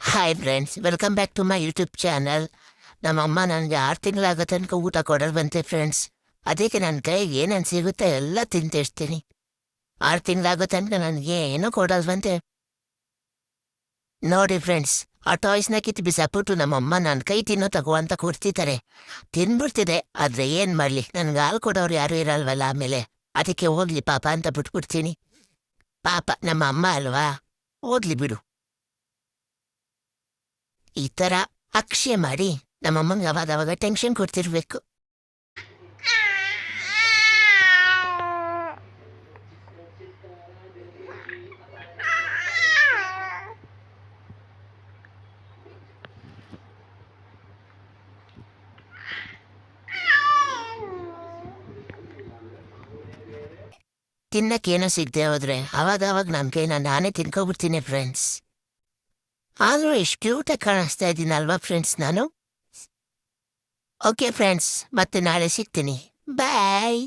Hi friends, welcome back to my YouTube channel. ನಮ್ಮಮ್ಮ ನನಗೆ 6 ತಿಂಗಳಾಗೋ ತನಕ ಊಟ ಕೊಡೋದು ಬಂತೆ ಫ್ರೆಂಡ್ಸ್. ಅದಕ್ಕೆ ನನ್ನ ಕೈಗೆ ಏನೇನು ಸಿಗುತ್ತೆ ಎಲ್ಲ ತಿಂತಿರ್ತೀನಿ. 6 ತಿಂಗಳಾಗೋ ತನಕ ನನಗೆ ಏನೂ ಕೊಡಲ್ವಂತೆ. ನೋಡಿ ಫ್ರೆಂಡ್ಸ್, ಆ ಟಾಯ್ಸ್ನ ಕಿತ್ತು ಬಿಸಾಕ್ಬಿಟ್ಟು ನಮ್ಮಮ್ಮ ನನ್ನ ಕೈ ತಿನ್ನೋ ತಗೋ ಅಂತ ಕೊಡ್ತಿದ್ದಾರೆ. ತಿನ್ಬಿಡ್ತಿದೆ, ಆದರೆ ಏನು ಮಾಡಲಿ, ನನಗೆ ಹಾಲು ಕೊಡೋರು ಯಾರೂ ಇರಲ್ವಲ್ಲ ಆಮೇಲೆ. ಅದಕ್ಕೆ ಹೋಗ್ಲಿ ಪಾಪ ಅಂತ ಬಿಟ್ಬಿಡ್ತೀನಿ. ಪಾಪ ನಮ್ಮ ಅಮ್ಮ ಅಲ್ವಾ, ಹೋಗ್ಲಿ ಬಿಡು. ಈ ಥರ ಅಕ್ಷಯ ಮಾಡಿ ನಮ್ಮಮ್ಮಂಗೆ ಅವಾಗವಾಗ ಟೆನ್ಷನ್ ಕೊಡ್ತಿರ್ಬೇಕು. ತಿನ್ನಕ್ಕೇನೋ ಸಿಗದೆ ಹೋದ್ರೆ ಅವಾಗವಾಗ ನನ್ನ ಕೈನ ನಾನೇ ತಿನ್ಕೊಬಿಡ್ತೀನಿ ಫ್ರೆಂಡ್ಸ್. ಆದರೂ ಎಷ್ಟು ಕ್ಯೂಟಾಗಿ ಕಾಣಿಸ್ತಾ ಇದ್ದೀನಲ್ವಾ ಫ್ರೆಂಡ್ಸ್ ನಾನು. ಓಕೆ ಫ್ರೆಂಡ್ಸ್, ಮತ್ತೆ ನಾಳೆ ಸಿಗ್ತೀನಿ. ಬಾಯ್.